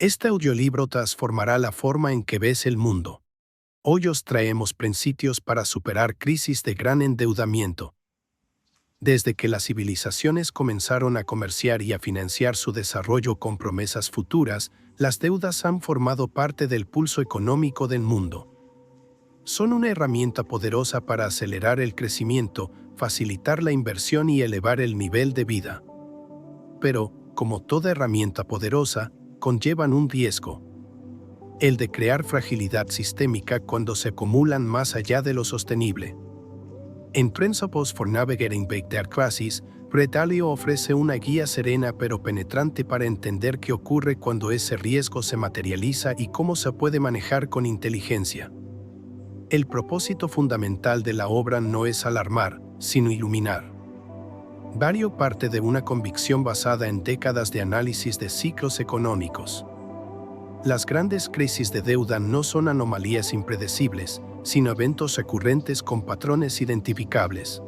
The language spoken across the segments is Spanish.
Este audiolibro transformará la forma en que ves el mundo. Hoy os traemos principios para superar crisis de gran endeudamiento. Desde que las civilizaciones comenzaron a comerciar y a financiar su desarrollo con promesas futuras, las deudas han formado parte del pulso económico del mundo. Son una herramienta poderosa para acelerar el crecimiento, facilitar la inversión y elevar el nivel de vida. Pero, como toda herramienta poderosa, conllevan un riesgo: el de crear fragilidad sistémica cuando se acumulan más allá de lo sostenible. En Principles for Navigating Big Debt Crises, Brett Dalio ofrece una guía serena pero penetrante para entender qué ocurre cuando ese riesgo se materializa y cómo se puede manejar con inteligencia. El propósito fundamental de la obra no es alarmar, sino iluminar. Dalio parte de una convicción basada en décadas de análisis de ciclos económicos. Las grandes crisis de deuda no son anomalías impredecibles, sino eventos recurrentes con patrones identificables.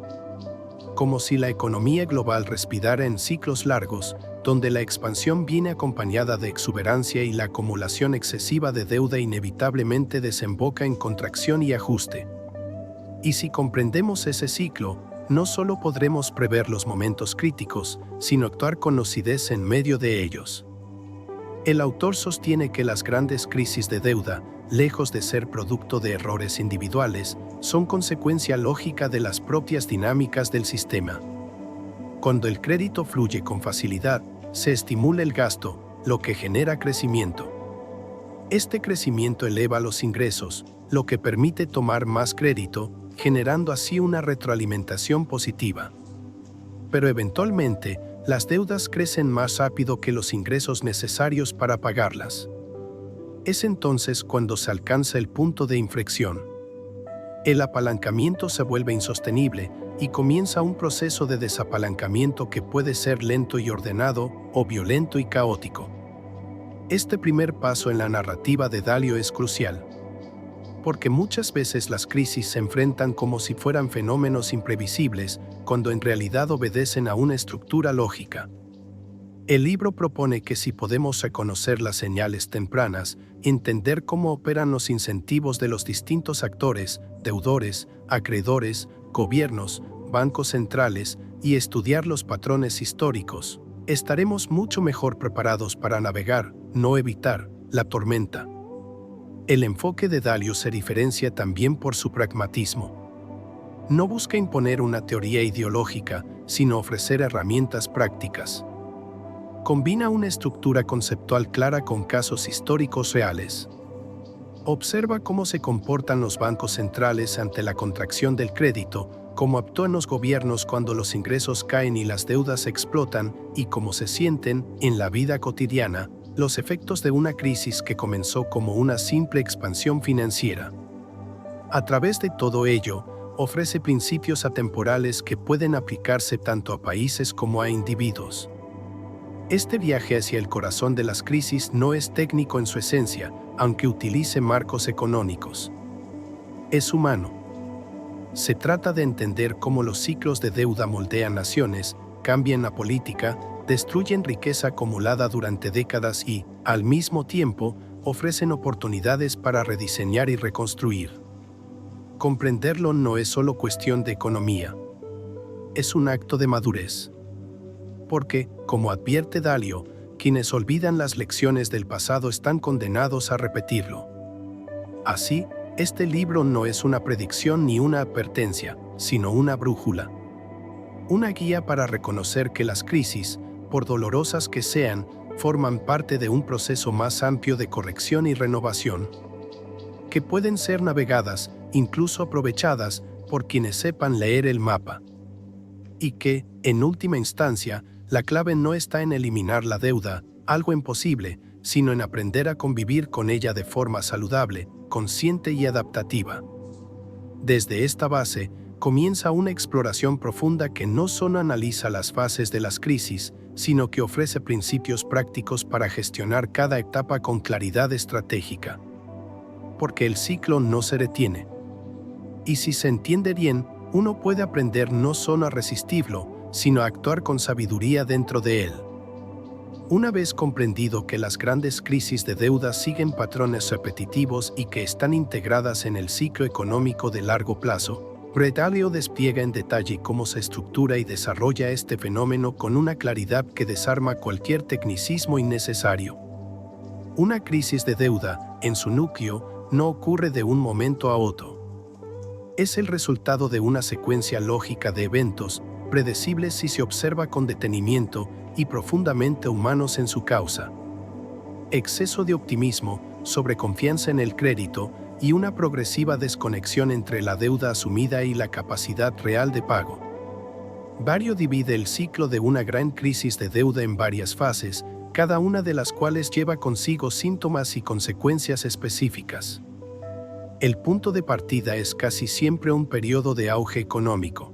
Como si la economía global respirara en ciclos largos, donde la expansión viene acompañada de exuberancia y la acumulación excesiva de deuda inevitablemente desemboca en contracción y ajuste. Y si comprendemos ese ciclo, no solo podremos prever los momentos críticos, sino actuar con lucidez en medio de ellos. El autor sostiene que las grandes crisis de deuda, lejos de ser producto de errores individuales, son consecuencia lógica de las propias dinámicas del sistema. Cuando el crédito fluye con facilidad, se estimula el gasto, lo que genera crecimiento. Este crecimiento eleva los ingresos, lo que permite tomar más crédito, generando así una retroalimentación positiva. Pero eventualmente, las deudas crecen más rápido que los ingresos necesarios para pagarlas. Es entonces cuando se alcanza el punto de inflexión. El apalancamiento se vuelve insostenible y comienza un proceso de desapalancamiento que puede ser lento y ordenado o violento y caótico. Este primer paso en la narrativa de Dalio es crucial, porque muchas veces las crisis se enfrentan como si fueran fenómenos imprevisibles, cuando en realidad obedecen a una estructura lógica. El libro propone que si podemos reconocer las señales tempranas, entender cómo operan los incentivos de los distintos actores, deudores, acreedores, gobiernos, bancos centrales, y estudiar los patrones históricos, estaremos mucho mejor preparados para navegar, no evitar, la tormenta. El enfoque de Dalio se diferencia también por su pragmatismo. No busca imponer una teoría ideológica, sino ofrecer herramientas prácticas. Combina una estructura conceptual clara con casos históricos reales. Observa cómo se comportan los bancos centrales ante la contracción del crédito, cómo actúan los gobiernos cuando los ingresos caen y las deudas explotan, y cómo se sienten, en la vida cotidiana, los efectos de una crisis que comenzó como una simple expansión financiera. A través de todo ello, ofrece principios atemporales que pueden aplicarse tanto a países como a individuos. Este viaje hacia el corazón de las crisis no es técnico en su esencia, aunque utilice marcos económicos. Es humano. Se trata de entender cómo los ciclos de deuda moldean naciones, cambian la política, destruyen riqueza acumulada durante décadas y, al mismo tiempo, ofrecen oportunidades para rediseñar y reconstruir. Comprenderlo no es solo cuestión de economía. Es un acto de madurez. Porque, como advierte Dalio, quienes olvidan las lecciones del pasado están condenados a repetirlo. Así, este libro no es una predicción ni una advertencia, sino una brújula. Una guía para reconocer que las crisis, por dolorosas que sean, forman parte de un proceso más amplio de corrección y renovación, que pueden ser navegadas, incluso aprovechadas, por quienes sepan leer el mapa. Y que, en última instancia, la clave no está en eliminar la deuda, algo imposible, sino en aprender a convivir con ella de forma saludable, consciente y adaptativa. Desde esta base, comienza una exploración profunda que no solo analiza las fases de las crisis, sino que ofrece principios prácticos para gestionar cada etapa con claridad estratégica. Porque el ciclo no se detiene. Y si se entiende bien, uno puede aprender no solo a resistirlo, sino a actuar con sabiduría dentro de él. Una vez comprendido que las grandes crisis de deuda siguen patrones repetitivos y que están integradas en el ciclo económico de largo plazo, Ray Dalio despliega en detalle cómo se estructura y desarrolla este fenómeno con una claridad que desarma cualquier tecnicismo innecesario. Una crisis de deuda, en su núcleo, no ocurre de un momento a otro. Es el resultado de una secuencia lógica de eventos, predecibles si se observa con detenimiento y profundamente humanos en su causa. Exceso de optimismo, sobreconfianza en el crédito y una progresiva desconexión entre la deuda asumida y la capacidad real de pago. Dalio divide el ciclo de una gran crisis de deuda en varias fases, cada una de las cuales lleva consigo síntomas y consecuencias específicas. El punto de partida es casi siempre un periodo de auge económico.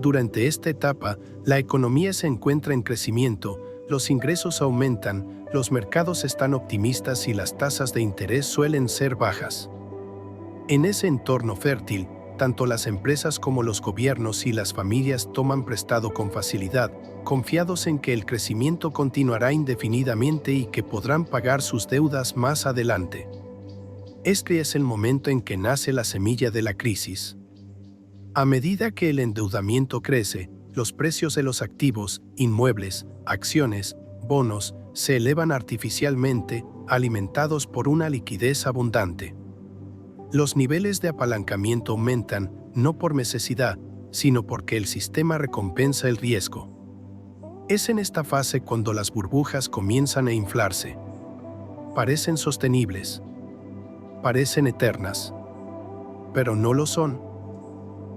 Durante esta etapa, la economía se encuentra en crecimiento, los ingresos aumentan, los mercados están optimistas y las tasas de interés suelen ser bajas. En ese entorno fértil, tanto las empresas como los gobiernos y las familias toman prestado con facilidad, confiados en que el crecimiento continuará indefinidamente y que podrán pagar sus deudas más adelante. Este es el momento en que nace la semilla de la crisis. A medida que el endeudamiento crece, los precios de los activos, inmuebles, acciones, bonos, se elevan artificialmente, alimentados por una liquidez abundante. Los niveles de apalancamiento aumentan, no por necesidad, sino porque el sistema recompensa el riesgo. Es en esta fase cuando las burbujas comienzan a inflarse. Parecen sostenibles. Parecen eternas. Pero no lo son.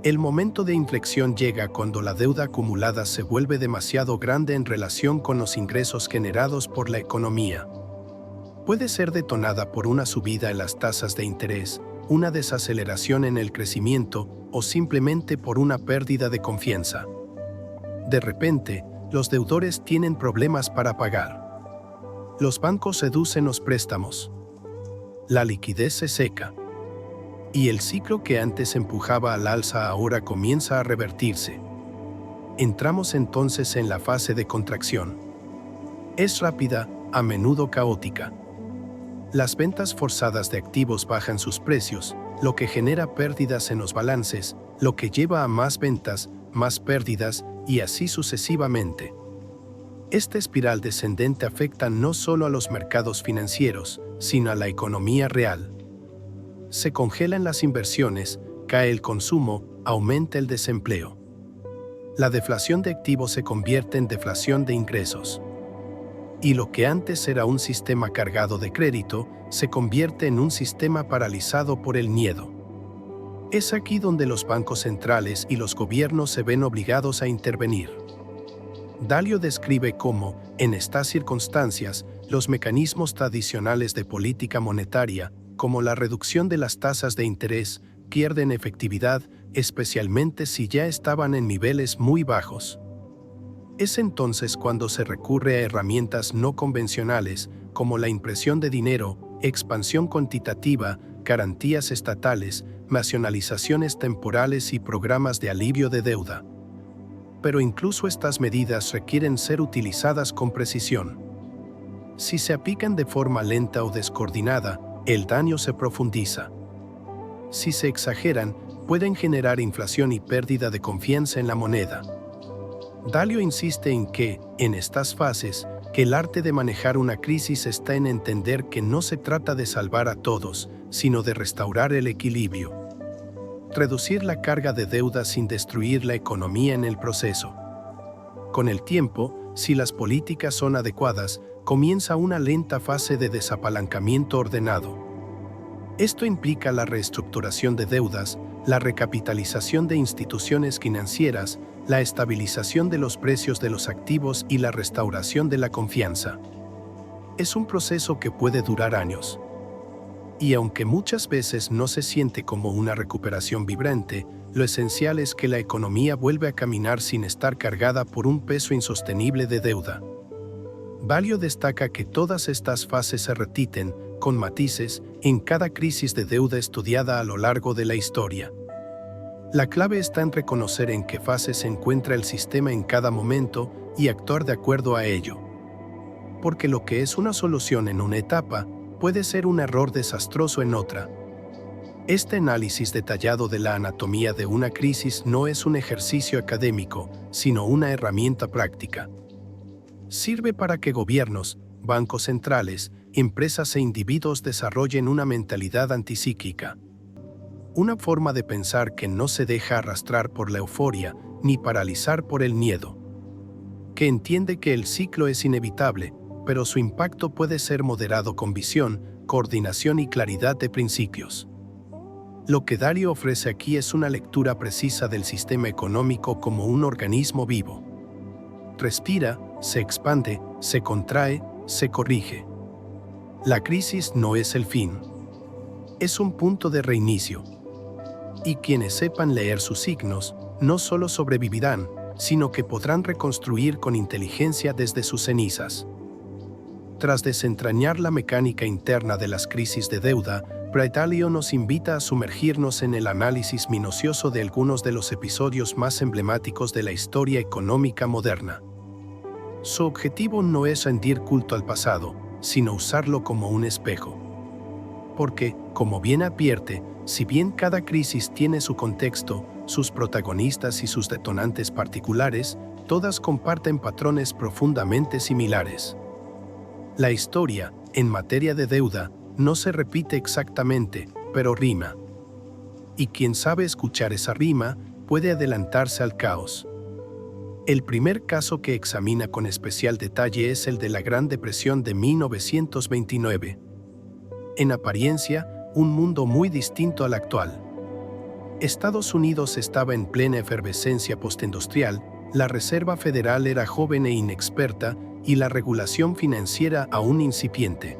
El momento de inflexión llega cuando la deuda acumulada se vuelve demasiado grande en relación con los ingresos generados por la economía. Puede ser detonada por una subida en las tasas de interés, una desaceleración en el crecimiento o simplemente por una pérdida de confianza. De repente, los deudores tienen problemas para pagar. Los bancos reducen los préstamos. La liquidez se seca. Y el ciclo que antes empujaba al alza ahora comienza a revertirse. Entramos entonces en la fase de contracción. Es rápida, a menudo caótica. Las ventas forzadas de activos bajan sus precios, lo que genera pérdidas en los balances, lo que lleva a más ventas, más pérdidas y así sucesivamente. Esta espiral descendente afecta no solo a los mercados financieros, sino a la economía real. Se congelan las inversiones, cae el consumo, aumenta el desempleo. La deflación de activos se convierte en deflación de ingresos. Y lo que antes era un sistema cargado de crédito, se convierte en un sistema paralizado por el miedo. Es aquí donde los bancos centrales y los gobiernos se ven obligados a intervenir. Dalio describe cómo, en estas circunstancias, los mecanismos tradicionales de política monetaria, como la reducción de las tasas de interés, pierden efectividad, especialmente si ya estaban en niveles muy bajos. Es entonces cuando se recurre a herramientas no convencionales, como la impresión de dinero, expansión cuantitativa, garantías estatales, nacionalizaciones temporales y programas de alivio de deuda. Pero incluso estas medidas requieren ser utilizadas con precisión. Si se aplican de forma lenta o descoordinada, el daño se profundiza. Si se exageran, pueden generar inflación y pérdida de confianza en la moneda. Dalio insiste en que, en estas fases, que el arte de manejar una crisis está en entender que no se trata de salvar a todos, sino de restaurar el equilibrio. Reducir la carga de deuda sin destruir la economía en el proceso. Con el tiempo, si las políticas son adecuadas, comienza una lenta fase de desapalancamiento ordenado. Esto implica la reestructuración de deudas, la recapitalización de instituciones financieras, la estabilización de los precios de los activos y la restauración de la confianza. Es un proceso que puede durar años. Y aunque muchas veces no se siente como una recuperación vibrante, lo esencial es que la economía vuelve a caminar sin estar cargada por un peso insostenible de deuda. Dalio destaca que todas estas fases se repiten, con matices, en cada crisis de deuda estudiada a lo largo de la historia. La clave está en reconocer en qué fase se encuentra el sistema en cada momento y actuar de acuerdo a ello. porque lo que es una solución en una etapa puede ser un error desastroso en otra. Este análisis detallado de la anatomía de una crisis no es un ejercicio académico, sino una herramienta práctica. Sirve para que gobiernos, bancos centrales, empresas e individuos desarrollen una mentalidad anticíclica. Una forma de pensar que no se deja arrastrar por la euforia ni paralizar por el miedo. Que entiende que el ciclo es inevitable, pero su impacto puede ser moderado con visión, coordinación y claridad de principios. Lo que Dalio ofrece aquí es una lectura precisa del sistema económico como un organismo vivo. Respira, se expande, se contrae, se corrige. La crisis no es el fin. Es un punto de reinicio. Y quienes sepan leer sus signos, no solo sobrevivirán, sino que podrán reconstruir con inteligencia desde sus cenizas. Tras desentrañar la mecánica interna de las crisis de deuda, Dalio nos invita a sumergirnos en el análisis minucioso de algunos de los episodios más emblemáticos de la historia económica moderna. Su objetivo no es rendir culto al pasado, sino usarlo como un espejo. Porque, como bien advierte, si bien cada crisis tiene su contexto, sus protagonistas y sus detonantes particulares, todas comparten patrones profundamente similares. La historia, en materia de deuda, no se repite exactamente, pero rima. Y quien sabe escuchar esa rima, puede adelantarse al caos. El primer caso que examina con especial detalle es el de la Gran Depresión de 1929. En apariencia, un mundo muy distinto al actual. Estados Unidos estaba en plena efervescencia postindustrial, la Reserva Federal era joven e inexperta y la regulación financiera aún incipiente.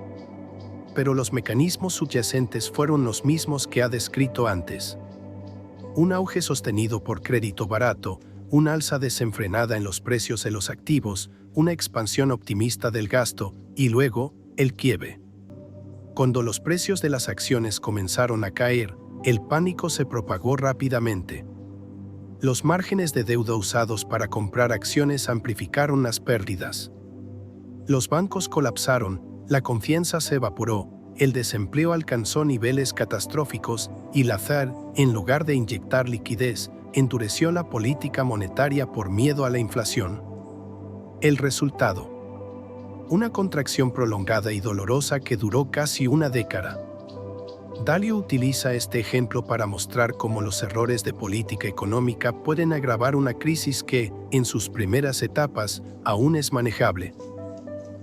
Pero los mecanismos subyacentes fueron los mismos que ha descrito antes. Un auge sostenido por crédito barato, una alza desenfrenada en los precios de los activos, una expansión optimista del gasto y luego, el quiebre. Cuando los precios de las acciones comenzaron a caer, el pánico se propagó rápidamente. Los márgenes de deuda usados para comprar acciones amplificaron las pérdidas. Los bancos colapsaron, la confianza se evaporó, el desempleo alcanzó niveles catastróficos y la Fed, en lugar de inyectar liquidez, endureció la política monetaria por miedo a la inflación. El resultado: una contracción prolongada y dolorosa que duró casi una década. Dalio utiliza este ejemplo para mostrar cómo los errores de política económica pueden agravar una crisis que, en sus primeras etapas, aún es manejable.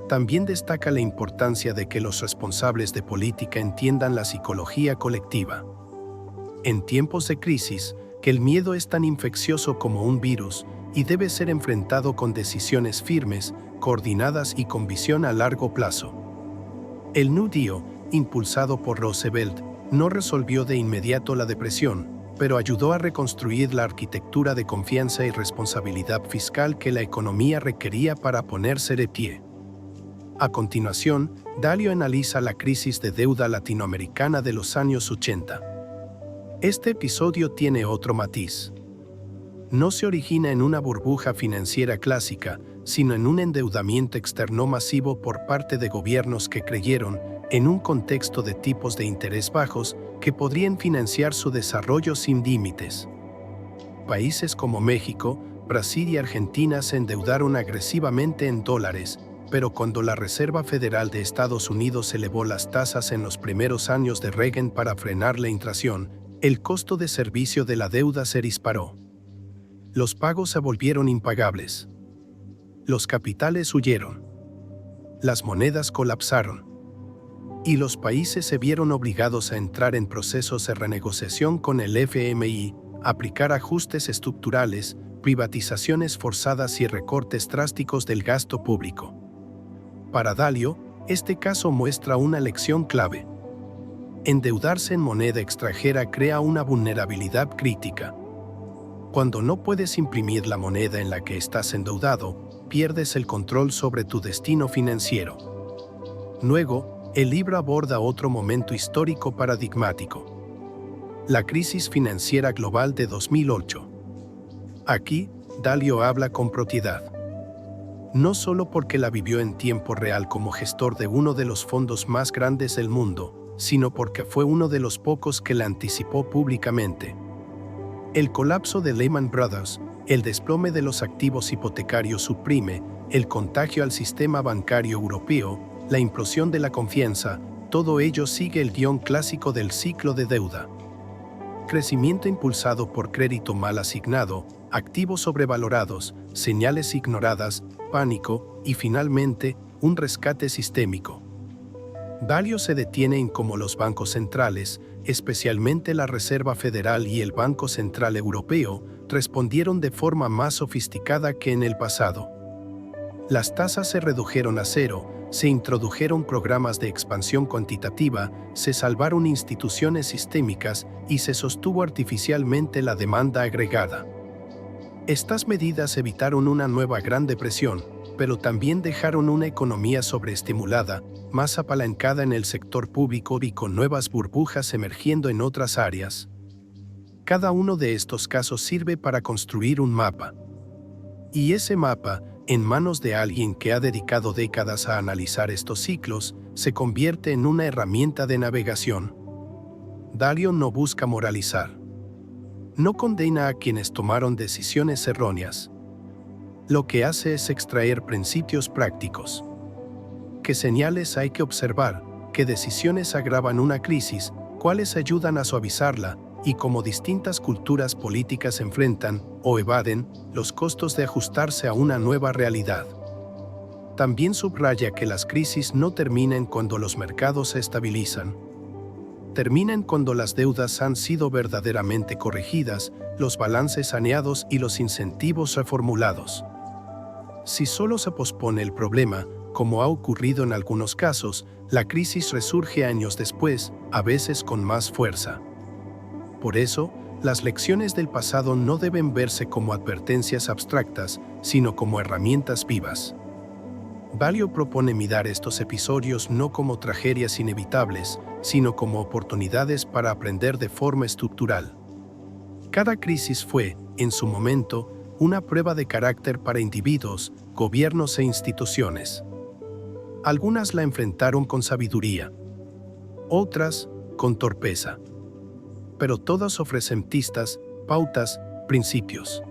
También destaca la importancia de que los responsables de política entiendan la psicología colectiva. En tiempos de crisis, que el miedo es tan infeccioso como un virus y debe ser enfrentado con decisiones firmes, coordinadas y con visión a largo plazo. El New Deal, impulsado por Roosevelt, no resolvió de inmediato la depresión, pero ayudó a reconstruir la arquitectura de confianza y responsabilidad fiscal que la economía requería para ponerse de pie. A continuación, Dalio analiza la crisis de deuda latinoamericana de los años 80. Este episodio tiene otro matiz. No se origina en una burbuja financiera clásica, sino en un endeudamiento externo masivo por parte de gobiernos que creyeron, en un contexto de tipos de interés bajos, que podrían financiar su desarrollo sin límites. Países como México, Brasil y Argentina se endeudaron agresivamente en dólares, pero cuando la Reserva Federal de Estados Unidos elevó las tasas en los primeros años de Reagan para frenar la inflación, el costo de servicio de la deuda se disparó. Los pagos se volvieron impagables. Los capitales huyeron. Las monedas colapsaron. Y los países se vieron obligados a entrar en procesos de renegociación con el FMI, aplicar ajustes estructurales, privatizaciones forzadas y recortes drásticos del gasto público. Para Dalio, este caso muestra una lección clave. Endeudarse en moneda extranjera crea una vulnerabilidad crítica. Cuando no puedes imprimir la moneda en la que estás endeudado, pierdes el control sobre tu destino financiero. Luego, el libro aborda otro momento histórico paradigmático: la crisis financiera global de 2008. Aquí, Dalio habla con propiedad. no solo porque la vivió en tiempo real como gestor de uno de los fondos más grandes del mundo, sino porque fue uno de los pocos que la anticipó públicamente. El colapso de Lehman Brothers, el desplome de los activos hipotecarios subprime, el contagio al sistema bancario europeo, la implosión de la confianza, todo ello sigue el guión clásico del ciclo de deuda. Crecimiento impulsado por crédito mal asignado, activos sobrevalorados, señales ignoradas, pánico y finalmente, un rescate sistémico. Dalio se detiene en cómo los bancos centrales, especialmente la Reserva Federal y el Banco Central Europeo, respondieron de forma más sofisticada que en el pasado. Las tasas se redujeron a cero, se introdujeron programas de expansión cuantitativa, se salvaron instituciones sistémicas y se sostuvo artificialmente la demanda agregada. Estas medidas evitaron una nueva Gran Depresión, pero también dejaron una economía sobreestimulada, más apalancada en el sector público y con nuevas burbujas emergiendo en otras áreas. Cada uno de estos casos sirve para construir un mapa. Y ese mapa, en manos de alguien que ha dedicado décadas a analizar estos ciclos, se convierte en una herramienta de navegación. Dalio no busca moralizar. No condena a quienes tomaron decisiones erróneas. Lo que hace es extraer principios prácticos. ¿Qué señales hay que observar? ¿Qué decisiones agravan una crisis? ¿Cuáles ayudan a suavizarla? Y cómo distintas culturas políticas enfrentan, o evaden, los costos de ajustarse a una nueva realidad. También subraya que las crisis no terminan cuando los mercados se estabilizan. Terminan cuando las deudas han sido verdaderamente corregidas, los balances saneados y los incentivos reformulados. Si solo se pospone el problema, como ha ocurrido en algunos casos, la crisis resurge años después, a veces con más fuerza. Por eso, las lecciones del pasado no deben verse como advertencias abstractas, sino como herramientas vivas. Dalio propone mirar estos episodios no como tragedias inevitables, sino como oportunidades para aprender de forma estructural. Cada crisis fue, en su momento, una prueba de carácter para individuos, gobiernos e instituciones. Algunas la enfrentaron con sabiduría, otras con torpeza. Pero todas ofrecen pistas, pautas, principios.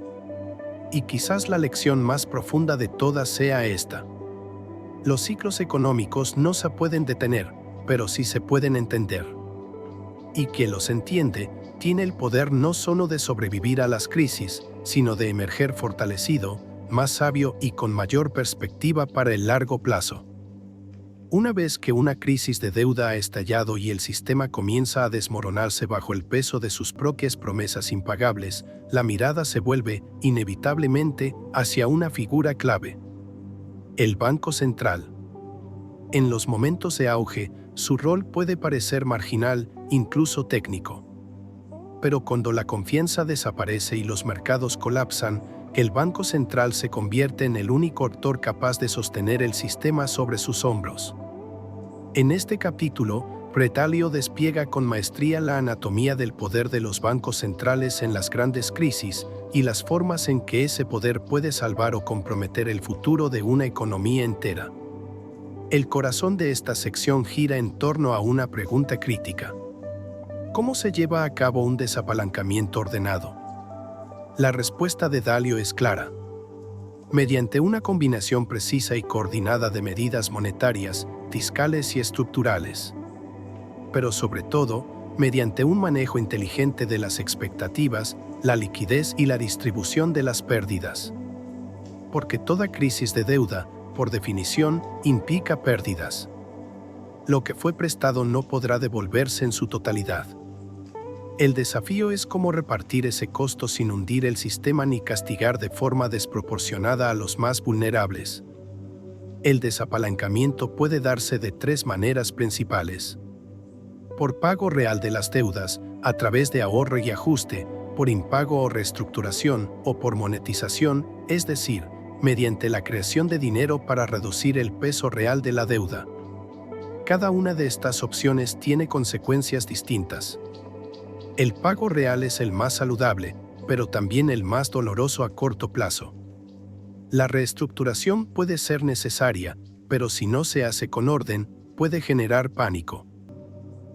Y quizás la lección más profunda de todas sea esta. Los ciclos económicos no se pueden detener, pero sí se pueden entender. Y quien los entiende, tiene el poder no solo de sobrevivir a las crisis, sino de emerger fortalecido, más sabio y con mayor perspectiva para el largo plazo. Una vez que una crisis de deuda ha estallado y el sistema comienza a desmoronarse bajo el peso de sus propias promesas impagables, la mirada se vuelve, inevitablemente, hacia una figura clave: el Banco Central. En los momentos de auge, su rol puede parecer marginal, incluso técnico. Pero cuando la confianza desaparece y los mercados colapsan, el Banco Central se convierte en el único actor capaz de sostener el sistema sobre sus hombros. En este capítulo, Dalio despliega con maestría la anatomía del poder de los bancos centrales en las grandes crisis y las formas en que ese poder puede salvar o comprometer el futuro de una economía entera. El corazón de esta sección gira en torno a una pregunta crítica: ¿cómo se lleva a cabo un desapalancamiento ordenado? La respuesta de Dalio es clara: mediante una combinación precisa y coordinada de medidas monetarias, fiscales y estructurales. Pero sobre todo, mediante un manejo inteligente de las expectativas, la liquidez y la distribución de las pérdidas. Porque toda crisis de deuda, por definición, implica pérdidas. Lo que fue prestado no podrá devolverse en su totalidad. El desafío es cómo repartir ese costo sin hundir el sistema ni castigar de forma desproporcionada a los más vulnerables. El desapalancamiento puede darse de tres maneras principales: por pago real de las deudas, a través de ahorro y ajuste, por impago o reestructuración, o por monetización, es decir, mediante la creación de dinero para reducir el peso real de la deuda. Cada una de estas opciones tiene consecuencias distintas. El pago real es el más saludable, pero también el más doloroso a corto plazo. La reestructuración puede ser necesaria, pero si no se hace con orden, puede generar pánico.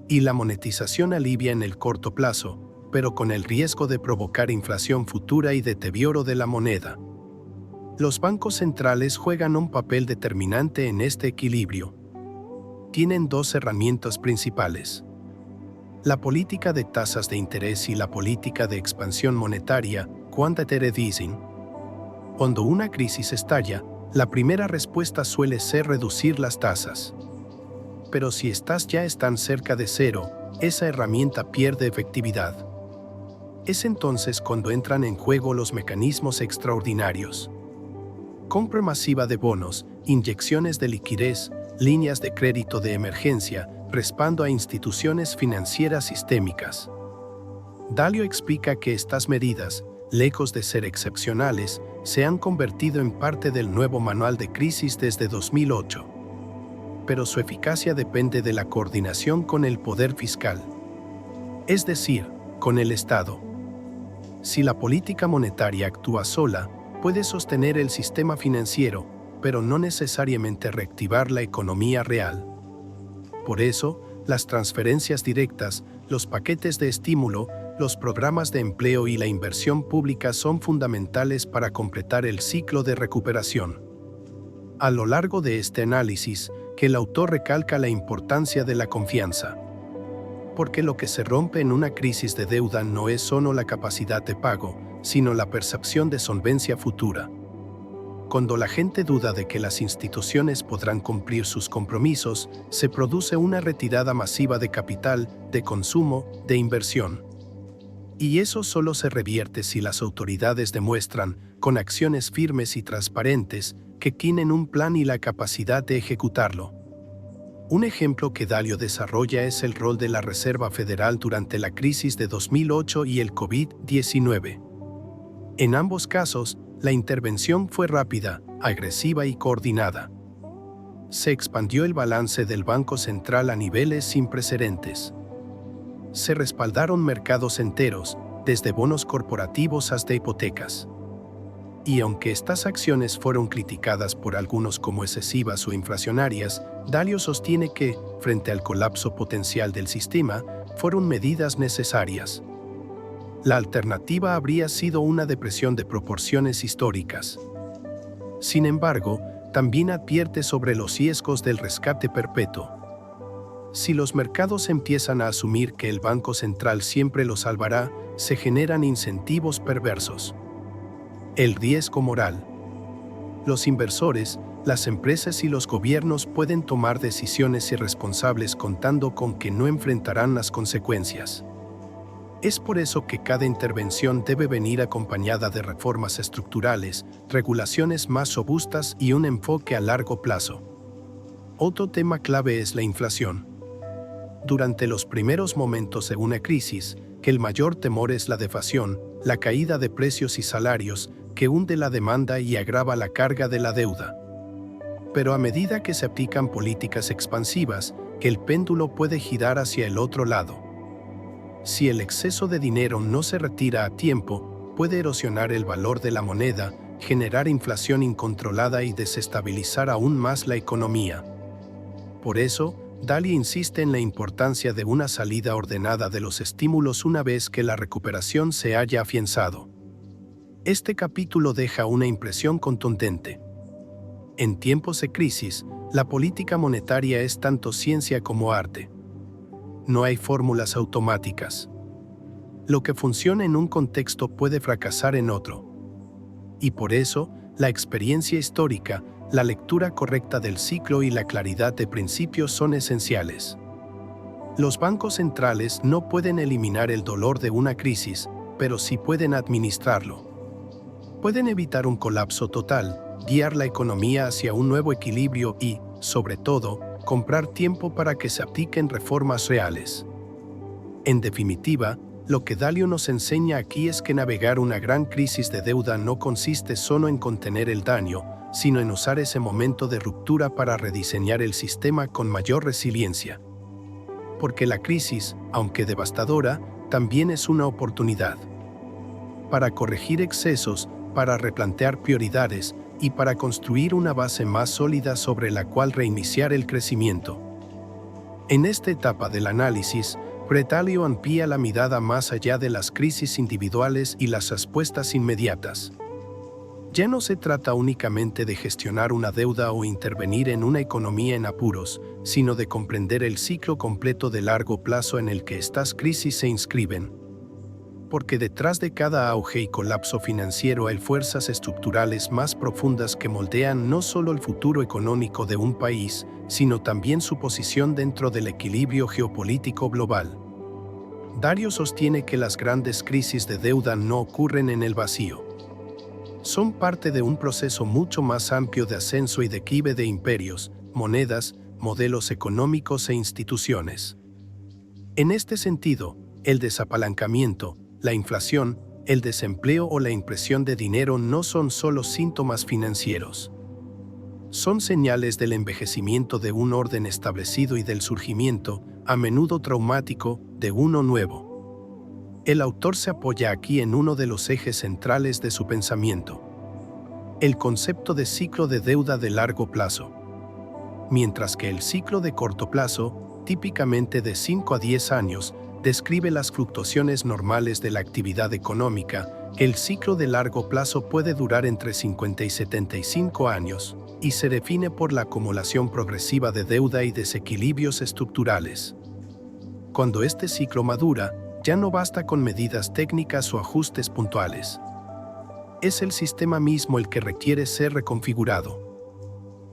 Y la monetización alivia en el corto plazo, pero con el riesgo de provocar inflación futura y deterioro de la moneda. Los bancos centrales juegan un papel determinante en este equilibrio. Tienen dos herramientas principales: la política de tasas de interés y la política de expansión monetaria, quantitative easing. Cuando una crisis estalla, la primera respuesta suele ser reducir las tasas. Pero si estas ya están cerca de cero, esa herramienta pierde efectividad. Es entonces cuando entran en juego los mecanismos extraordinarios. Compra masiva de bonos, inyecciones de liquidez, líneas de crédito de emergencia, respaldo a instituciones financieras sistémicas. Dalio explica que estas medidas, lejos de ser excepcionales, se han convertido en parte del nuevo manual de crisis desde 2008. Pero su eficacia depende de la coordinación con el poder fiscal, es decir, con el Estado. Si la política monetaria actúa sola, puede sostener el sistema financiero, pero no necesariamente reactivar la economía real. Por eso, las transferencias directas, los paquetes de estímulo, los programas de empleo y la inversión pública son fundamentales para completar el ciclo de recuperación. A lo largo de este análisis, que el autor recalca la importancia de la confianza. Porque lo que se rompe en una crisis de deuda no es solo la capacidad de pago, sino la percepción de solvencia futura. Cuando la gente duda de que las instituciones podrán cumplir sus compromisos, se produce una retirada masiva de capital, de consumo, de inversión. Y eso solo se revierte si las autoridades demuestran, con acciones firmes y transparentes, que tienen un plan y la capacidad de ejecutarlo. Un ejemplo que Dalio desarrolla es el rol de la Reserva Federal durante la crisis de 2008 y el COVID-19. En ambos casos, la intervención fue rápida, agresiva y coordinada. Se expandió el balance del Banco Central a niveles sin precedentes. Se respaldaron mercados enteros, desde bonos corporativos hasta hipotecas. Y aunque estas acciones fueron criticadas por algunos como excesivas o inflacionarias, Dalio sostiene que, frente al colapso potencial del sistema, fueron medidas necesarias. La alternativa habría sido una depresión de proporciones históricas. Sin embargo, también advierte sobre los riesgos del rescate perpetuo. Si los mercados empiezan a asumir que el Banco Central siempre los salvará, se generan incentivos perversos. El riesgo moral. Los inversores, las empresas y los gobiernos pueden tomar decisiones irresponsables contando con que no enfrentarán las consecuencias. Es por eso que cada intervención debe venir acompañada de reformas estructurales, regulaciones más robustas y un enfoque a largo plazo. Otro tema clave es la inflación. Durante los primeros momentos de una crisis, que el mayor temor es la deflación, la caída de precios y salarios, que hunde la demanda y agrava la carga de la deuda. Pero a medida que se aplican políticas expansivas, que el péndulo puede girar hacia el otro lado. Si el exceso de dinero no se retira a tiempo, puede erosionar el valor de la moneda, generar inflación incontrolada y desestabilizar aún más la economía. Por eso, Dalio insiste en la importancia de una salida ordenada de los estímulos una vez que la recuperación se haya afianzado. Este capítulo deja una impresión contundente. En tiempos de crisis, la política monetaria es tanto ciencia como arte. No hay fórmulas automáticas. Lo que funciona en un contexto puede fracasar en otro. Y por eso, la experiencia histórica, la lectura correcta del ciclo y la claridad de principios son esenciales. Los bancos centrales no pueden eliminar el dolor de una crisis, pero sí pueden administrarlo. Pueden evitar un colapso total, guiar la economía hacia un nuevo equilibrio y, sobre todo, comprar tiempo para que se apliquen reformas reales. En definitiva, lo que Dalio nos enseña aquí es que navegar una gran crisis de deuda no consiste solo en contener el daño, sino en usar ese momento de ruptura para rediseñar el sistema con mayor resiliencia. Porque la crisis, aunque devastadora, también es una oportunidad. Para corregir excesos, para replantear prioridades y para construir una base más sólida sobre la cual reiniciar el crecimiento. En esta etapa del análisis, Dalio amplía la mirada más allá de las crisis individuales y las respuestas inmediatas. Ya no se trata únicamente de gestionar una deuda o intervenir en una economía en apuros, sino de comprender el ciclo completo de largo plazo en el que estas crisis se inscriben. Porque detrás de cada auge y colapso financiero hay fuerzas estructurales más profundas que moldean no solo el futuro económico de un país, sino también su posición dentro del equilibrio geopolítico global. Dalio sostiene que las grandes crisis de deuda no ocurren en el vacío. Son parte de un proceso mucho más amplio de ascenso y declive de imperios, monedas, modelos económicos e instituciones. En este sentido, el desapalancamiento, la inflación, el desempleo o la impresión de dinero no son solo síntomas financieros. Son señales del envejecimiento de un orden establecido y del surgimiento, a menudo traumático, de uno nuevo. El autor se apoya aquí en uno de los ejes centrales de su pensamiento: el concepto de ciclo de deuda de largo plazo. Mientras que el ciclo de corto plazo, típicamente de 5 a 10 años, describe las fluctuaciones normales de la actividad económica, el ciclo de largo plazo puede durar entre 50 y 75 años, y se define por la acumulación progresiva de deuda y desequilibrios estructurales. Cuando este ciclo madura, ya no basta con medidas técnicas o ajustes puntuales. Es el sistema mismo el que requiere ser reconfigurado.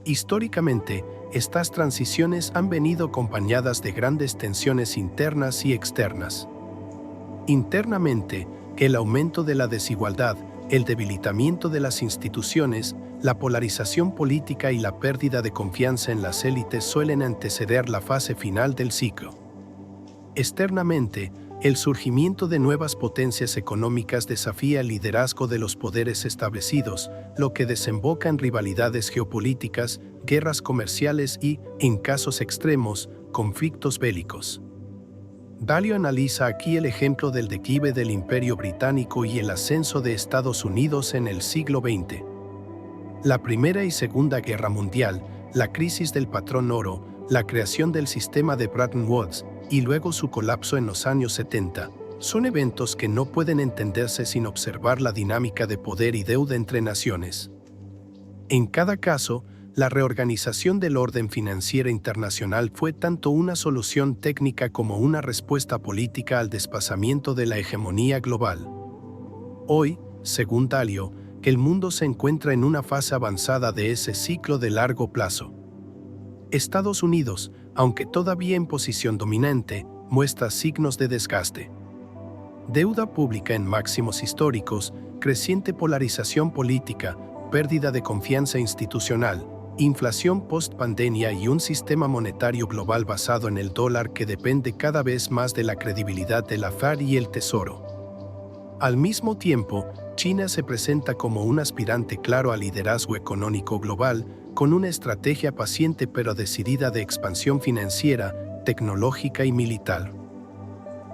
Históricamente, estas transiciones han venido acompañadas de grandes tensiones internas y externas. Internamente, el aumento de la desigualdad, el debilitamiento de las instituciones, la polarización política y la pérdida de confianza en las élites suelen anteceder la fase final del ciclo. Externamente, el surgimiento de nuevas potencias económicas desafía el liderazgo de los poderes establecidos, lo que desemboca en rivalidades geopolíticas, guerras comerciales y, en casos extremos, conflictos bélicos. Dalio analiza aquí el ejemplo del declive del Imperio Británico y el ascenso de Estados Unidos en el siglo XX. La Primera y Segunda Guerra Mundial, la crisis del patrón oro, la creación del sistema de Bretton Woods, y luego su colapso en los años 70, son eventos que no pueden entenderse sin observar la dinámica de poder y deuda entre naciones. En cada caso, la reorganización del orden financiero internacional fue tanto una solución técnica como una respuesta política al desplazamiento de la hegemonía global. Hoy, según Dalio, el mundo se encuentra en una fase avanzada de ese ciclo de largo plazo. Estados Unidos, aunque todavía en posición dominante, muestra signos de desgaste. Deuda pública en máximos históricos, creciente polarización política, pérdida de confianza institucional, inflación post-pandemia y un sistema monetario global basado en el dólar que depende cada vez más de la credibilidad de la Fed y el Tesoro. Al mismo tiempo, China se presenta como un aspirante claro al liderazgo económico global, con una estrategia paciente pero decidida de expansión financiera, tecnológica y militar.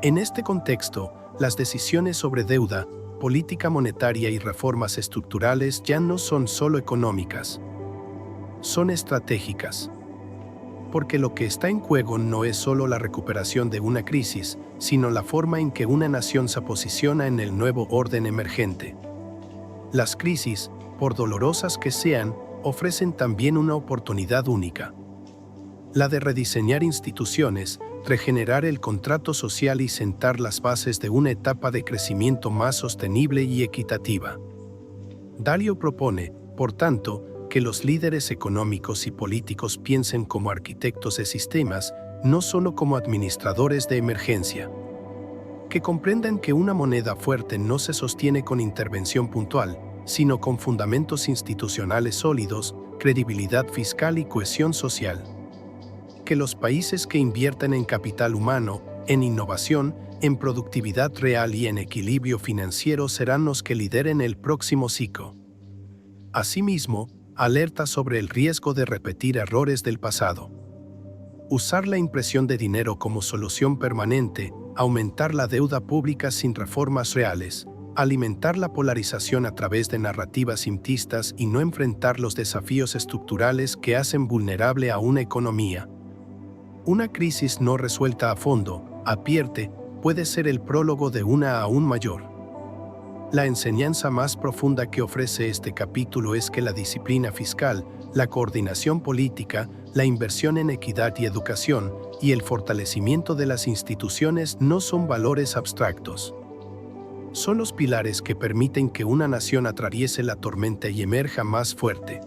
En este contexto, las decisiones sobre deuda, política monetaria y reformas estructurales ya no son solo económicas. Son estratégicas. Porque lo que está en juego no es solo la recuperación de una crisis, sino la forma en que una nación se posiciona en el nuevo orden emergente. Las crisis, por dolorosas que sean, ofrecen también una oportunidad única: la de rediseñar instituciones, regenerar el contrato social y sentar las bases de una etapa de crecimiento más sostenible y equitativa. Dalio propone, por tanto, que los líderes económicos y políticos piensen como arquitectos de sistemas, no solo como administradores de emergencia. Que comprendan que una moneda fuerte no se sostiene con intervención puntual, sino con fundamentos institucionales sólidos, credibilidad fiscal y cohesión social. Que los países que inviertan en capital humano, en innovación, en productividad real y en equilibrio financiero serán los que lideren el próximo ciclo. Asimismo, alerta sobre el riesgo de repetir errores del pasado. Usar la impresión de dinero como solución permanente, aumentar la deuda pública sin reformas reales, alimentar la polarización a través de narrativas simplistas y no enfrentar los desafíos estructurales que hacen vulnerable a una economía. Una crisis no resuelta a fondo, advierte, puede ser el prólogo de una aún mayor. La enseñanza más profunda que ofrece este capítulo es que la disciplina fiscal, la coordinación política, la inversión en equidad y educación, y el fortalecimiento de las instituciones no son valores abstractos. Son los pilares que permiten que una nación atraviese la tormenta y emerja más fuerte.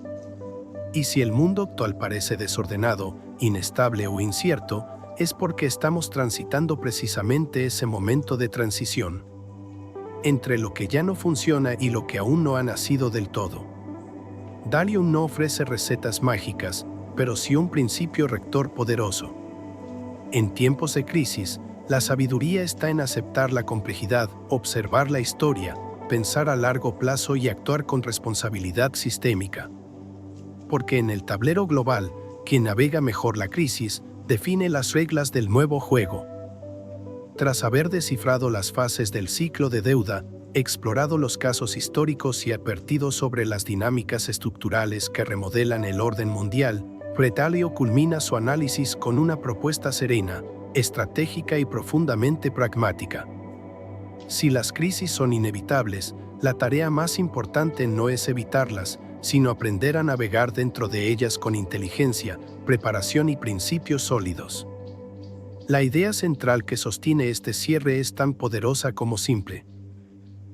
Y si el mundo actual parece desordenado, inestable o incierto, es porque estamos transitando precisamente ese momento de transición entre lo que ya no funciona y lo que aún no ha nacido del todo. Dalio no ofrece recetas mágicas, pero sí un principio rector poderoso. En tiempos de crisis, la sabiduría está en aceptar la complejidad, observar la historia, pensar a largo plazo y actuar con responsabilidad sistémica. Porque en el tablero global, quien navega mejor la crisis, define las reglas del nuevo juego. Tras haber descifrado las fases del ciclo de deuda, explorado los casos históricos y advertido sobre las dinámicas estructurales que remodelan el orden mundial, Dalio culmina su análisis con una propuesta serena, estratégica y profundamente pragmática. Si las crisis son inevitables, la tarea más importante no es evitarlas, sino aprender a navegar dentro de ellas con inteligencia, preparación y principios sólidos. La idea central que sostiene este cierre es tan poderosa como simple.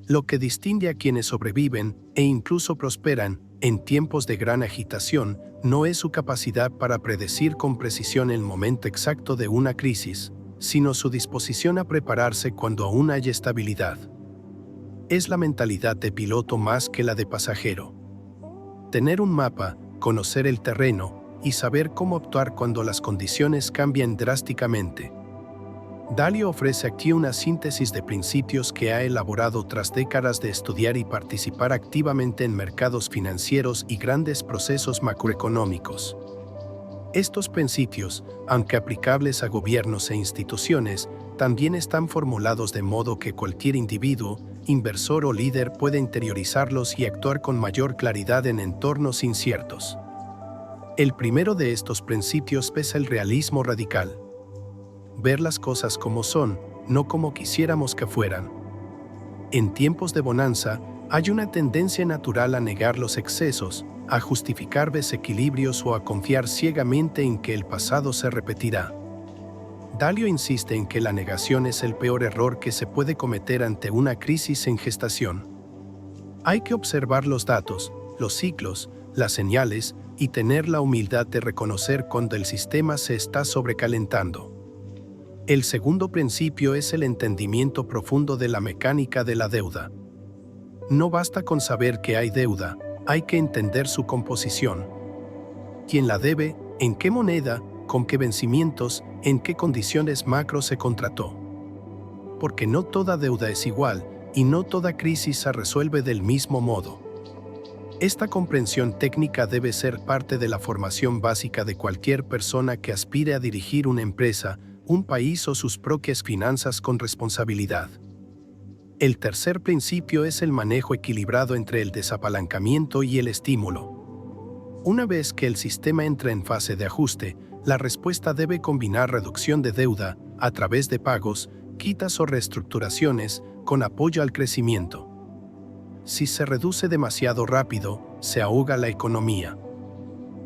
Lo que distingue a quienes sobreviven e incluso prosperan en tiempos de gran agitación no es su capacidad para predecir con precisión el momento exacto de una crisis, sino su disposición a prepararse cuando aún hay estabilidad. Es la mentalidad de piloto más que la de pasajero. Tener un mapa, conocer el terreno y saber cómo actuar cuando las condiciones cambian drásticamente. Dalio ofrece aquí una síntesis de principios que ha elaborado tras décadas de estudiar y participar activamente en mercados financieros y grandes procesos macroeconómicos. Estos principios, aunque aplicables a gobiernos e instituciones, también están formulados de modo que cualquier individuo, inversor o líder puede interiorizarlos y actuar con mayor claridad en entornos inciertos. El primero de estos principios es el realismo radical. Ver las cosas como son, no como quisiéramos que fueran. En tiempos de bonanza, hay una tendencia natural a negar los excesos, a justificar desequilibrios o a confiar ciegamente en que el pasado se repetirá. Dalio insiste en que la negación es el peor error que se puede cometer ante una crisis en gestación. Hay que observar los datos, los ciclos, las señales y tener la humildad de reconocer cuando el sistema se está sobrecalentando. El segundo principio es el entendimiento profundo de la mecánica de la deuda. No basta con saber que hay deuda, hay que entender su composición. ¿Quién la debe? ¿En qué moneda? ¿Con qué vencimientos? ¿En qué condiciones macro se contrató? Porque no toda deuda es igual y no toda crisis se resuelve del mismo modo. Esta comprensión técnica debe ser parte de la formación básica de cualquier persona que aspire a dirigir una empresa, un país o sus propias finanzas con responsabilidad. El tercer principio es el manejo equilibrado entre el desapalancamiento y el estímulo. Una vez que el sistema entra en fase de ajuste, la respuesta debe combinar reducción de deuda, a través de pagos, quitas o reestructuraciones, con apoyo al crecimiento. Si se reduce demasiado rápido, se ahoga la economía.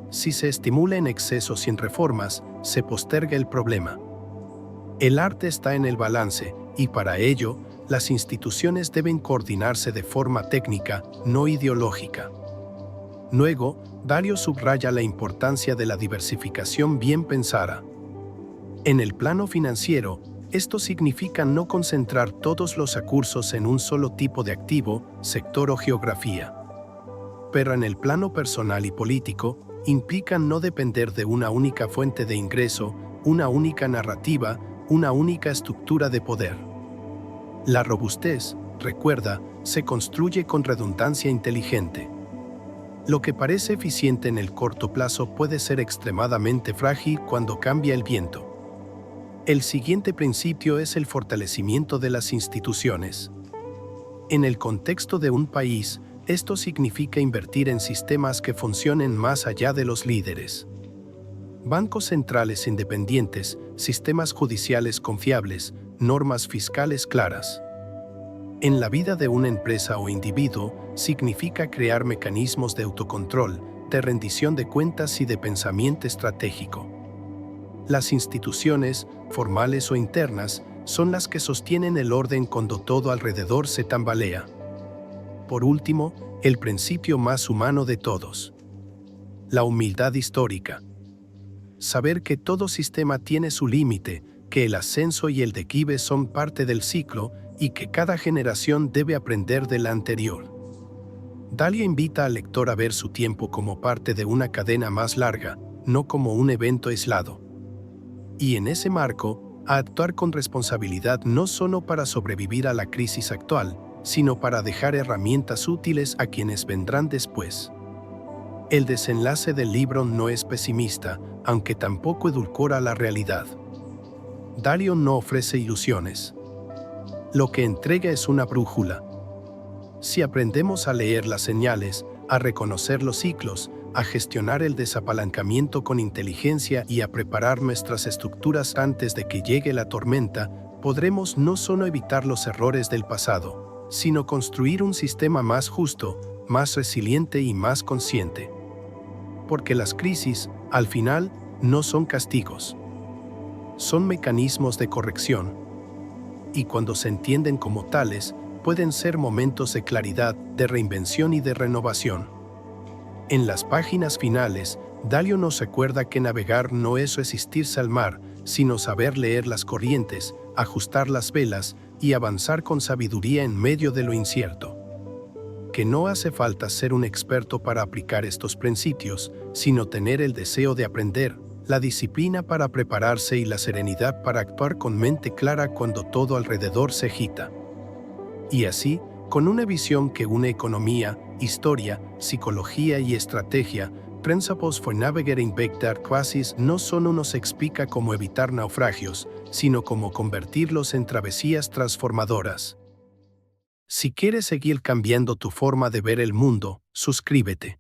Si se estimula en exceso sin reformas, se posterga el problema. El arte está en el balance, y para ello, las instituciones deben coordinarse de forma técnica, no ideológica. Luego, Dalio subraya la importancia de la diversificación bien pensada. En el plano financiero, esto significa no concentrar todos los recursos en un solo tipo de activo, sector o geografía. Pero en el plano personal y político, implica no depender de una única fuente de ingreso, una única narrativa, una única estructura de poder. La robustez, recuerda, se construye con redundancia inteligente. Lo que parece eficiente en el corto plazo puede ser extremadamente frágil cuando cambia el viento. El siguiente principio es el fortalecimiento de las instituciones. En el contexto de un país, esto significa invertir en sistemas que funcionen más allá de los líderes. Bancos centrales independientes, sistemas judiciales confiables, normas fiscales claras. En la vida de una empresa o individuo, significa crear mecanismos de autocontrol, de rendición de cuentas y de pensamiento estratégico. Las instituciones, formales o internas, son las que sostienen el orden cuando todo alrededor se tambalea. Por último, el principio más humano de todos. La humildad histórica. Saber que todo sistema tiene su límite, que el ascenso y el declive son parte del ciclo y que cada generación debe aprender de la anterior. Dalio invita al lector a ver su tiempo como parte de una cadena más larga, no como un evento aislado. Y en ese marco, a actuar con responsabilidad no solo para sobrevivir a la crisis actual, sino para dejar herramientas útiles a quienes vendrán después. El desenlace del libro no es pesimista, aunque tampoco edulcora la realidad. Dalio no ofrece ilusiones. Lo que entrega es una brújula. Si aprendemos a leer las señales, a reconocer los ciclos, a gestionar el desapalancamiento con inteligencia y a preparar nuestras estructuras antes de que llegue la tormenta, podremos no solo evitar los errores del pasado, sino construir un sistema más justo, más resiliente y más consciente. Porque las crisis, al final, no son castigos. Son mecanismos de corrección. Y cuando se entienden como tales, pueden ser momentos de claridad, de reinvención y de renovación. En las páginas finales, Dalio nos recuerda que navegar no es resistirse al mar, sino saber leer las corrientes, ajustar las velas y avanzar con sabiduría en medio de lo incierto. Que no hace falta ser un experto para aplicar estos principios, sino tener el deseo de aprender, la disciplina para prepararse y la serenidad para actuar con mente clara cuando todo alrededor se agita. Y así, con una visión que une economía, historia, psicología y estrategia, Principles for Navigating Big Data Crises no solo nos explica cómo evitar naufragios, sino cómo convertirlos en travesías transformadoras. Si quieres seguir cambiando tu forma de ver el mundo, suscríbete.